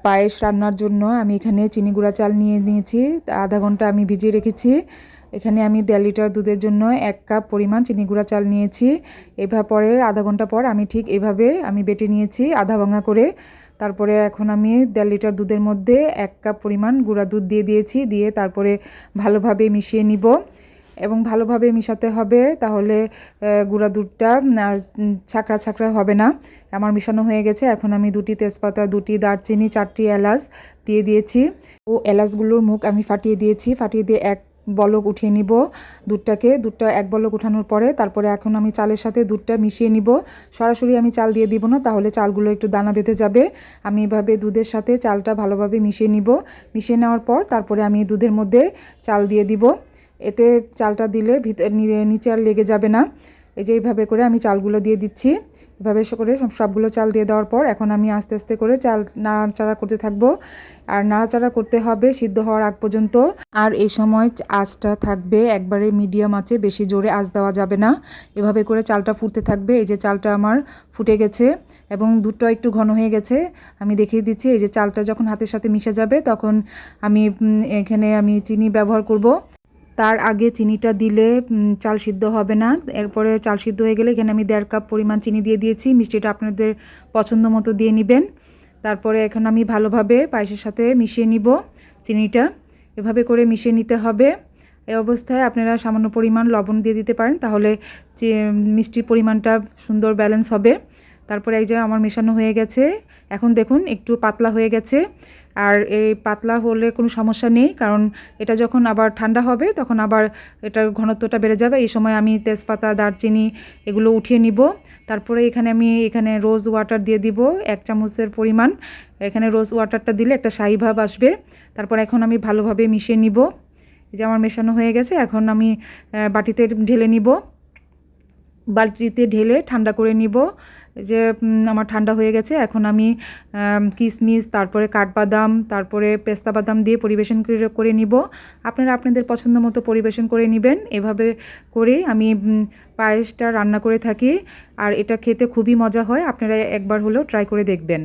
পায়েস রান্নার জন্য আমি এখানে চিনি গুঁড়া চাল নিয়ে নিয়েছি। আধা ঘন্টা আমি ভিজিয়ে রেখেছি। এখানে আমি 1.5 লিটার দুধের জন্য 1 কাপ পরিমাণ চিনি গুঁড়া চাল নিয়েছি। এভাবে পরে আধা ঘন্টা পর আমি ঠিক এভাবে আমি বেটে নিয়েছি আধা ভাঙা করে। তারপরে এখন আমি 1.5 লিটার দুধের মধ্যে 1 কাপ পরিমাণ গুঁড়া দুধ দিয়ে দিয়েছি। দিয়ে তারপরে ভালোভাবে মিশিয়ে নিব এবং ভালোভাবে মিশাতে হবে, তাহলে গুঁড়া দুধটা আর ছাঁকড়া ছাঁকড়া হবে না। আমার মিশানো হয়ে গেছে। এখন আমি 2টি তেজপাতা, 2টি দারচিনি, 4টি এলাচ দিয়ে দিয়েছি ও এলাচগুলোর মুখ আমি ফাটিয়ে দিয়েছি। ফাটিয়ে দিয়ে এক বলক উঠিয়ে নিব দুধটা এক বলক উঠানোর পরে তারপরে এখন আমি চালের সাথে দুধটা মিশিয়ে নিব। সরাসরি আমি চাল দিয়ে দিব না, তাহলে চালগুলো একটু দানা বেঁধে যাবে। আমি এভাবে দুধের সাথে চালটা ভালোভাবে মিশিয়ে নিব। মিশিয়ে নেওয়ার পর তারপরে আমি দুধের মধ্যে চাল দিয়ে দিব। এতে চালটা দিলে নিচে আর লেগে যাবে না। এই যে এইভাবে করে আমি চালগুলো দিয়ে দিচ্ছি। এভাবে করে সবগুলো চাল দিয়ে দেওয়ার পর এখন আমি আস্তে আস্তে করে চাল নাড়াচাড়া করতে থাকবো। আর নাড়াচাড়া করতে হবে সিদ্ধ হওয়ার আগ পর্যন্ত। আর এই সময় আঁচটা থাকবে একবারে মিডিয়াম আঁচে, বেশি জোরে আঁচ দেওয়া যাবে না। এভাবে করে চালটা ফুটতে থাকবে। এই যে চালটা আমার ফুটে গেছে এবং দুধটা একটু ঘন হয়ে গেছে। আমি দেখিয়ে দিচ্ছি, এই যে চালটা যখন হাতের সাথে মিশে যাবে তখন এখানে আমি চিনি ব্যবহার করব। তার আগে চিনিটা দিলে চাল সিদ্ধ হবে না। এরপরে চাল সিদ্ধ হয়ে গেলে এখানে আমি 1.5 কাপ পরিমাণ চিনি দিয়ে দিয়েছি। মিষ্টিটা আপনাদের পছন্দ মতো দিয়ে নেবেন। তারপরে এখন আমি ভালোভাবে পায়েসের সাথে মিশিয়ে নিব চিনিটা। এভাবে করে মিশিয়ে নিতে হবে। এই অবস্থায় আপনারা সামান্য পরিমাণ লবণ দিয়ে দিতে পারেন, তাহলে মিষ্টির পরিমাণটা সুন্দর ব্যালেন্স হবে। তারপরে এই যে আমার মেশানো হয়ে গেছে। এখন দেখুন একটু পাতলা হয়ে গেছে। আর এই পাতলা হলে কোনো সমস্যা নেই, কারণ এটা যখন আবার ঠান্ডা হবে তখন আবার এটার ঘনত্বটা বেড়ে যাবে। এই সময় আমি তেজপাতা, দারচিনি এগুলো উঠিয়ে নিব। তারপরে এখানে রোজ ওয়াটার দিয়ে দিব 1 চামচের পরিমাণ। এখানে রোজ ওয়াটারটা দিলে একটা শাহি ভাব আসবে। তারপর এখন আমি ভালোভাবে মিশিয়ে নিব। এই যে আমার মেশানো হয়ে গেছে। এখন আমি বাটিতে ঢেলে নিব। বালতিতে ঢেলে ঠান্ডা করে নিব। যে আমার ঠান্ডা হয়ে গেছে। এখন আমি কিশমিশ, তারপরে কাঠবাদাম, তারপরে পেস্তা বাদাম দিয়ে পরিবেশন করে নিব। আপনারা আপনাদের পছন্দ মতো পরিবেশন করে নেবেন। এভাবে করে আমি পায়েসটা রান্না করে থাকি। আর এটা খেতে খুবই মজা হয়। আপনারা একবার হলেও ট্রাই করে দেখবেন।